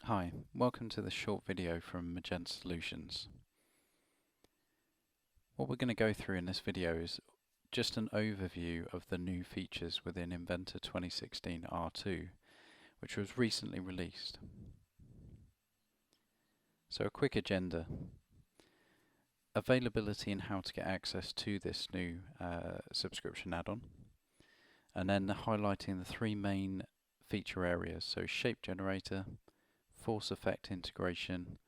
Hi, welcome to this short video from Magenta Solutions. What we're going to go through in this video is just an overview of the new features within Inventor 2016 R2, which was recently released. So a quick agenda. Availability and how to get access to this new subscription add-on. And then highlighting the three main feature areas, so shape generator, force effect integration,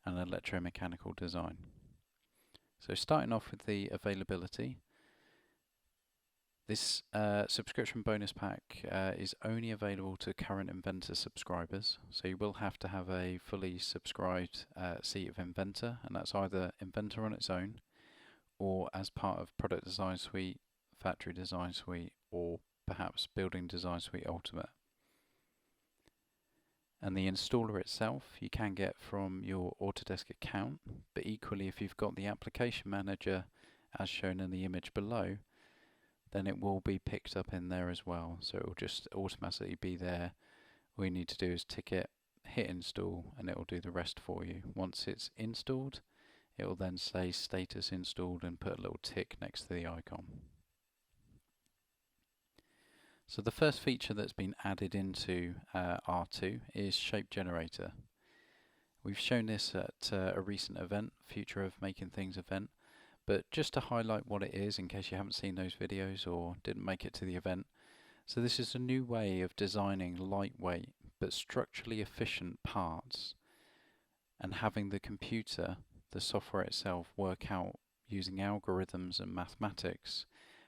and electromechanical design. So starting off with the availability, this subscription bonus pack is only available to current Inventor subscribers, so you will have to have a fully subscribed seat of Inventor, and that's either Inventor on its own or as part of Product Design Suite, Factory Design Suite, or perhaps Building Design Suite Ultimate. And the installer itself you can get from your Autodesk account, but equally if you've got the application manager as shown in the image below, then it will be picked up in there as well. So it will just automatically be there. All you need to do is tick it, hit install, and it will do the rest for you. Once it's installed, it will then say status installed and put a little tick next to the icon. So the first feature that's been added into R2 is Shape Generator. We've shown this at a recent event, Future of Making Things event, but just to highlight what it is in case you haven't seen those videos or didn't make it to the event. So this is a new way of designing lightweight but structurally efficient parts and having the computer, the software itself, work out using algorithms and mathematics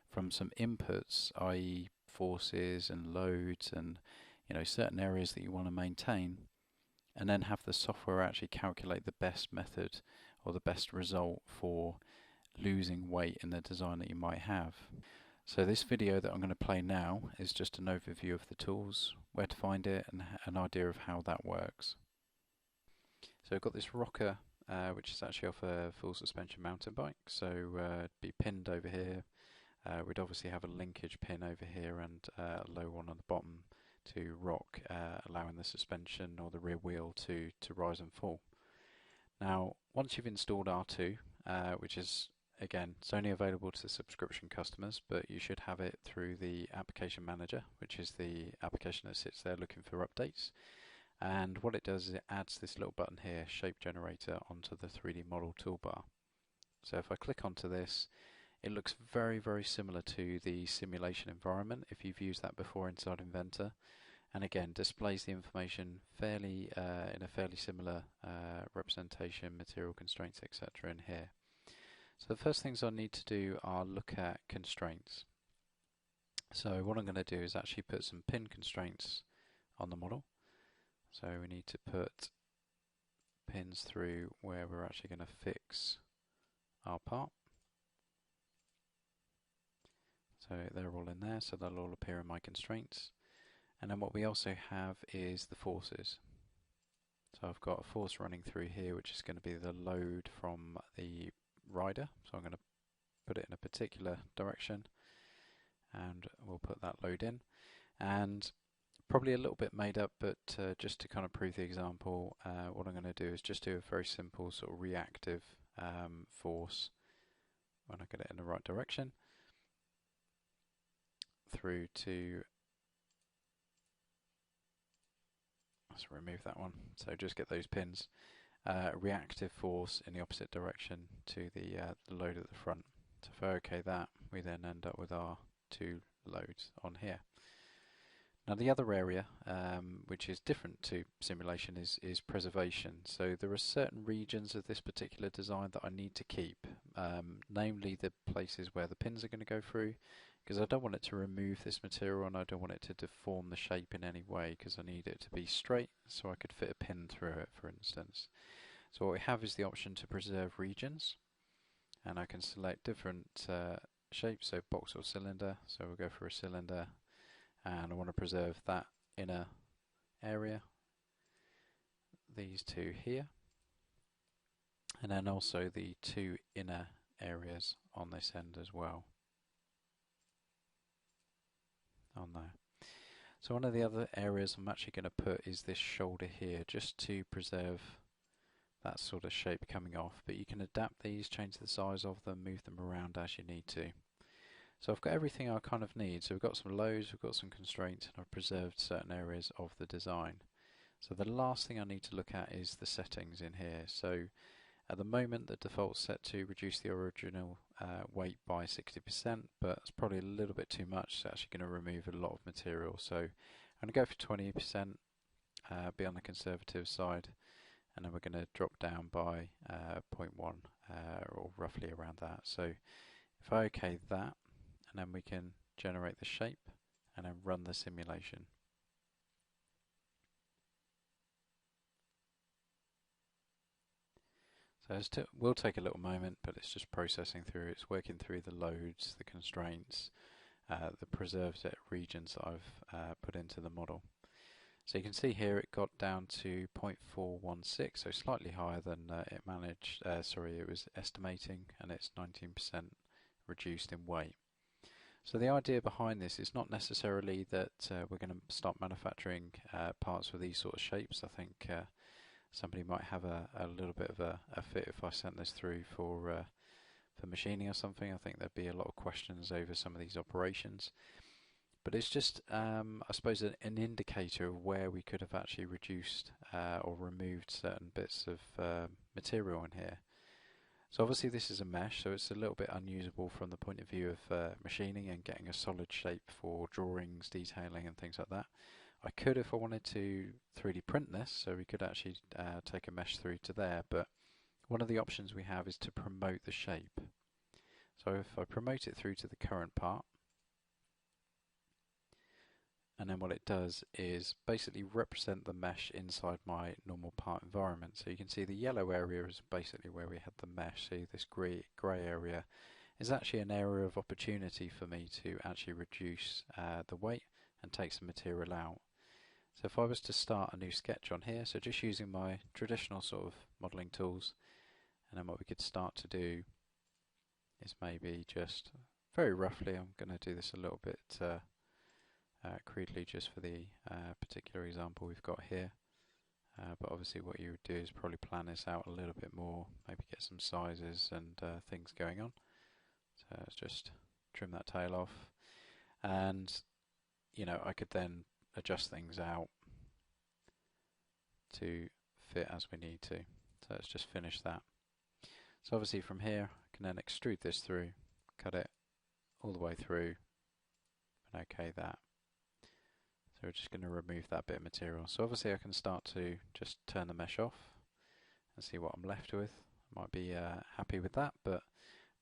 from some inputs, i.e. forces and loads and certain areas that you want to maintain, and then have the software actually calculate the best method or the best result for losing weight in the design that you might have. So this video that I'm going to play now is just an overview of the tools, where to find it, and an idea of how that works. So I've got this rocker which is actually off a full suspension mountain bike, so it'd be pinned over here. We'd obviously have a linkage pin over here and a low one on the bottom to rock, allowing the suspension or the rear wheel to rise and fall. Now, once you've installed R2, which is, again, it's only available to subscription customers, but you should have it through the application manager, which is the application that sits there looking for updates. And what it does is it adds this little button here, Shape Generator, onto the 3D model toolbar. So if I click onto this, it looks very, very similar to the simulation environment if you've used that before inside Inventor, and again displays the information fairly in a fairly similar representation, material constraints, etc. in here. So the first things I need to do are look at constraints. So what I'm going to do is actually put some pin constraints on the model. So we need to put pins through where we're actually going to fix our part. So they're all in there, so they'll all appear in my constraints. And then what we also have is the forces. So I've got a force running through here, which is going to be the load from the rider. So I'm going to put it in a particular direction, and we'll put that load in. And probably a little bit made up, but just to kind of prove the example, what I'm going to do is just do a very simple sort of reactive force when I get it in the right direction through to, let's remove that one, so just get those pins, reactive force in the opposite direction to the load at the front. So if I OK that, we then end up with our two loads on here. Now the other area which is different to simulation is preservation. So there are certain regions of this particular design that I need to keep, namely the places where the pins are going to go through, because I don't want it to remove this material and I don't want it to deform the shape in any way, because I need it to be straight so I could fit a pin through it, for instance. So what we have is the option to preserve regions, and I can select different shapes, so box or cylinder. So we'll go for a cylinder, and I want to preserve that inner area, these two here, and then also the two inner areas on this end as well, on there. So one of the other areas I'm actually going to put is this shoulder here, just to preserve that sort of shape coming off. But you can adapt these, change the size of them, move them around as you need to. So I've got everything I kind of need. So we've got some loads, we've got some constraints, and I've preserved certain areas of the design. So the last thing I need to look at is the settings in here. So at the moment the default's set to reduce the original weight by 60%, but it's probably a little bit too much. It's actually going to remove a lot of material. So I'm going to go for 20%, be on the conservative side, and then we're going to drop down by 0.1 or roughly around that. So if I OK that, and then we can generate the shape and then run the simulation. So it will take a little moment, but it's just processing through. It's working through the loads, the constraints, the preserved regions that I've put into the model. So you can see here it got down to 0.416, so slightly higher than it managed. It was estimating, and it's 19% reduced in weight. So the idea behind this is not necessarily that we're going to start manufacturing parts with these sort of shapes. I think somebody might have a little bit of a fit if I sent this through for machining or something. I think there'd be a lot of questions over some of these operations. But it's just, I suppose, an indicator of where we could have actually reduced or removed certain bits of material in here. So obviously this is a mesh, so it's a little bit unusable from the point of view of machining and getting a solid shape for drawings, detailing and things like that. I could, if I wanted to, 3D print this, so we could actually take a mesh through to there, but one of the options we have is to promote the shape. So if I promote it through to the current part, and then what it does is basically represent the mesh inside my normal part environment. So you can see the yellow area is basically where we had the mesh. See, this grey area is actually an area of opportunity for me to actually reduce the weight and take some material out. So if I was to start a new sketch on here, so just using my traditional sort of modelling tools, and then what we could start to do is maybe just very roughly, I'm going to do this a little bit crudely just for the particular example we've got here. But obviously what you would do is probably plan this out a little bit more, maybe get some sizes and things going on. So let's just trim that tail off, and I could then adjust things out to fit as we need to. So let's just finish that. So obviously from here I can then extrude this through, cut it all the way through, and OK that. So we're just going to remove that bit of material. So obviously I can start to just turn the mesh off and see what I'm left with. I might be happy with that, but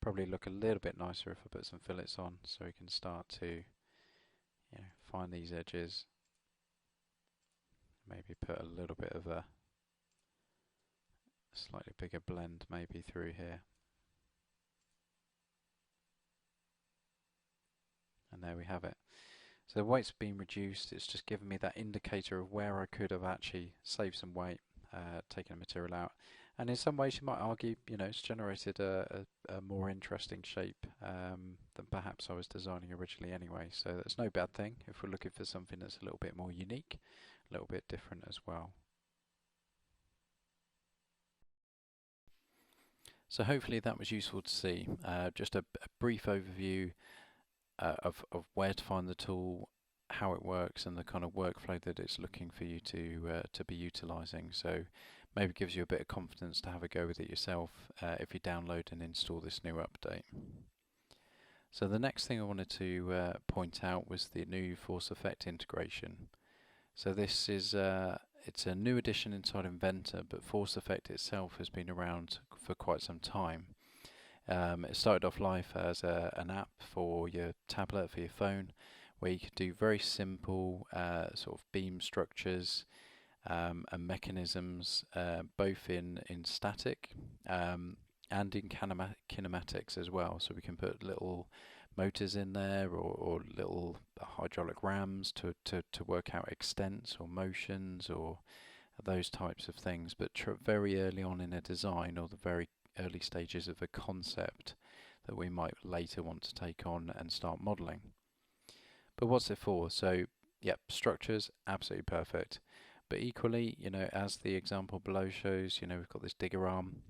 probably look a little bit nicer if I put some fillets on, so we can start to find these edges. Maybe put a little bit of a slightly bigger blend maybe through here. And there we have it. So the weight's been reduced. It's just given me that indicator of where I could have actually saved some weight, taken the material out. And in some ways you might argue, it's generated a more interesting shape than perhaps I was designing originally anyway. So that's no bad thing if we're looking for something that's a little bit more unique, a little bit different as well. So hopefully that was useful to see. Just a brief overview of where to find the tool, how it works, and the kind of workflow that it's looking for you to be utilising. So maybe it gives you a bit of confidence to have a go with it yourself if you download and install this new update. So the next thing I wanted to point out was the new Force Effect integration. So this is it's a new addition inside Inventor, but Force Effect itself has been around for quite some time. It started off life as an app for your tablet, for your phone, where you could do very simple sort of beam structures and mechanisms, both in static and in kinematics as well. So we can put little motors in there, or little hydraulic rams to work out extents or motions or those types of things. But very early on in a design, or the very early stages of a concept that we might later want to take on and start modelling. But what's it for? So Yep, structures, absolutely perfect. But equally, as the example below shows, we've got this digger arm.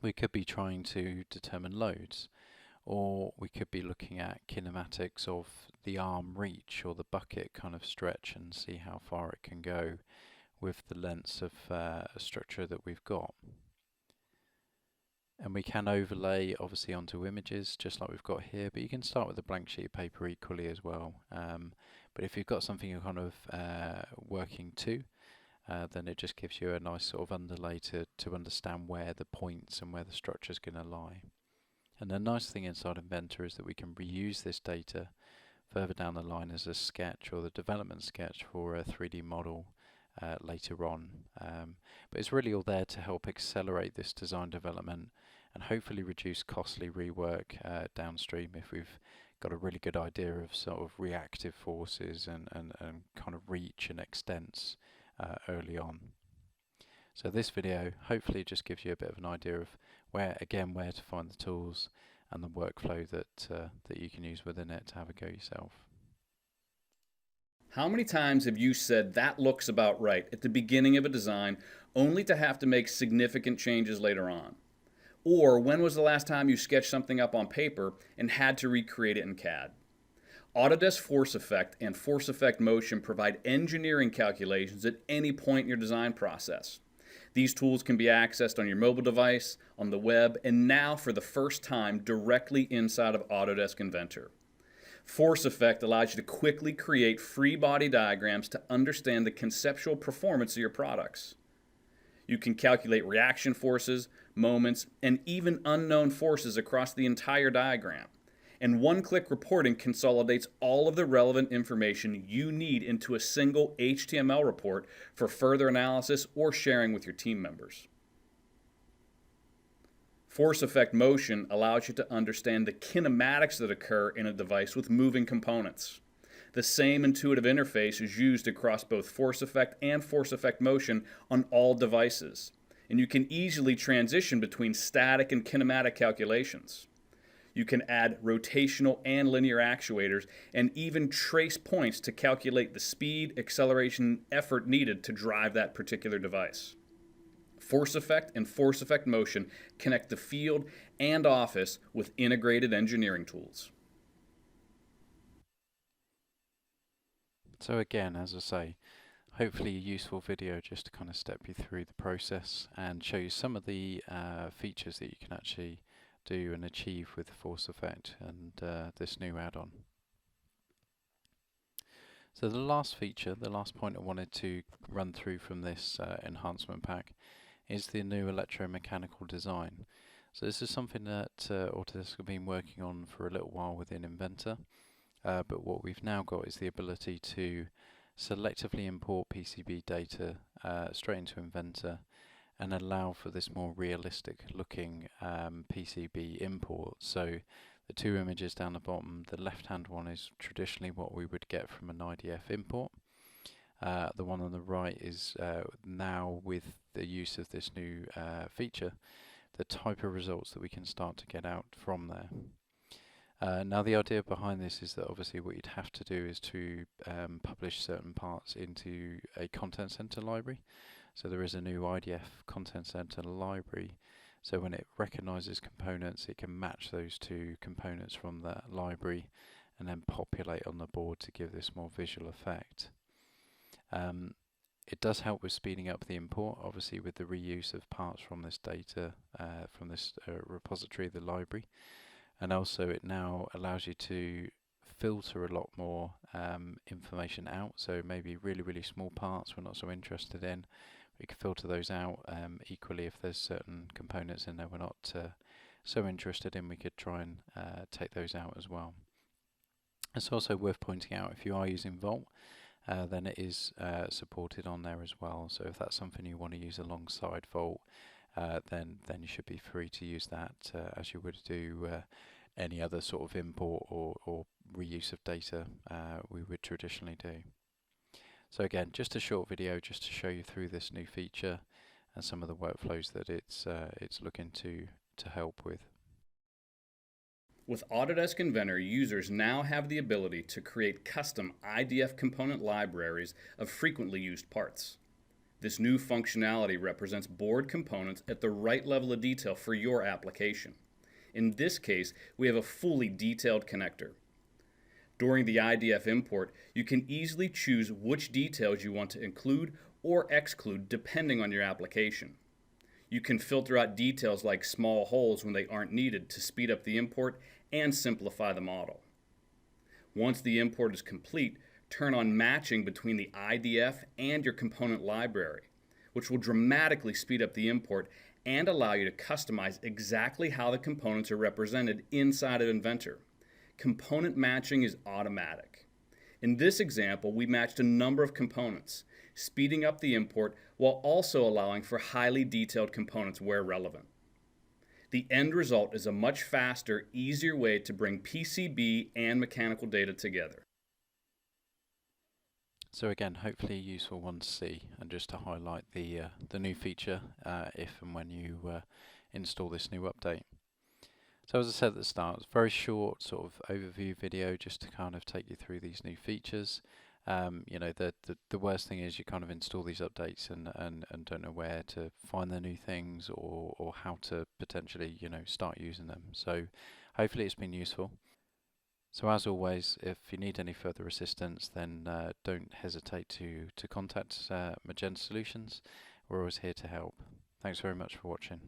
We could be trying to determine loads, or we could be looking at kinematics of the arm reach or the bucket kind of stretch and see how far it can go with the lengths of a structure that we've got. And we can overlay obviously onto images just like we've got here, but you can start with a blank sheet of paper equally as well. But if you've got something you're kind of working to, then it just gives you a nice sort of underlay to understand where the points and where the structure is going to lie. And the nice thing inside Inventor is that we can reuse this data further down the line as a sketch or the development sketch for a 3D model later on. But it's really all there to help accelerate this design development and hopefully reduce costly rework downstream if we've got a really good idea of sort of reactive forces and kind of reach and extents early on. So this video hopefully just gives you a bit of an idea of where to find the tools and the workflow that you can use within it to have a go yourself. How many times have you said that looks about right at the beginning of a design only to have to make significant changes later on? Or when was the last time you sketched something up on paper and had to recreate it in CAD? Autodesk Force Effect and Force Effect Motion provide engineering calculations at any point in your design process. These tools can be accessed on your mobile device, on the web, and now for the first time directly inside of Autodesk Inventor. Force Effect allows you to quickly create free body diagrams to understand the conceptual performance of your products. You can calculate reaction forces, moments, and even unknown forces across the entire diagram. And one-click reporting consolidates all of the relevant information you need into a single HTML report for further analysis or sharing with your team members. Force Effect Motion allows you to understand the kinematics that occur in a device with moving components. The same intuitive interface is used across both Force Effect and Force Effect Motion on all devices, and you can easily transition between static and kinematic calculations. You can add rotational and linear actuators and even trace points to calculate the speed, acceleration, effort needed to drive that particular device. Force Effect and Force Effect Motion connect the field and office with integrated engineering tools. So again, as I say, hopefully a useful video just to kind of step you through the process and show you some of the features that you can actually do and achieve with Force Effect and this new add-on. So the last feature, the last point I wanted to run through from this enhancement pack is the new electromechanical design. So this is something that Autodesk have been working on for a little while within Inventor, but what we've now got is the ability to selectively import PCB data straight into Inventor and allow for this more realistic looking PCB import. So the two images down the bottom, the left hand one is traditionally what we would get from an IDF import. The one on the right is now, with the use of this new feature, the type of results that we can start to get out from there. Now the idea behind this is that obviously what you'd have to do is to publish certain parts into a content center library. So there is a new IDF content center library, so when it recognizes components it can match those two components from that library and then populate on the board to give this more visual effect. It does help with speeding up the import, obviously with the reuse of parts from this data, from this repository, the library, and also it now allows you to filter a lot more information out. So maybe really small parts we're not so interested in, we can filter those out. Equally, if there's certain components in there we're not so interested in, we could try and take those out as well. It's also worth pointing out, if you are using Volt, then it is supported on there as well. So if that's something you want to use alongside Volt, then you should be free to use that as you would do any other sort of import or reuse of data we would traditionally do. So again, just a short video just to show you through this new feature and some of the workflows that it's looking to help with. With Autodesk Inventor, users now have the ability to create custom IDF component libraries of frequently used parts. This new functionality represents board components at the right level of detail for your application. In this case, we have a fully detailed connector. During the IDF import, you can easily choose which details you want to include or exclude depending on your application. You can filter out details like small holes when they aren't needed to speed up the import and simplify the model. Once the import is complete, turn on matching between the IDF and your component library, which will dramatically speed up the import and allow you to customize exactly how the components are represented inside of Inventor. Component matching is automatic. In this example, we matched a number of components, speeding up the import while also allowing for highly detailed components where relevant. The end result is a much faster, easier way to bring PCB and mechanical data together. So again, hopefully a useful one to see, and just to highlight the new feature if and when you install this new update. So as I said at the start, it's a very short sort of overview video just to kind of take you through these new features. You know, the worst thing is you kind of install these updates and don't know where to find the new things or how to potentially, you know, start using them. So hopefully it's been useful. So as always, if you need any further assistance, then don't hesitate to contact Magenta Solutions. We're always here to help. Thanks very much for watching.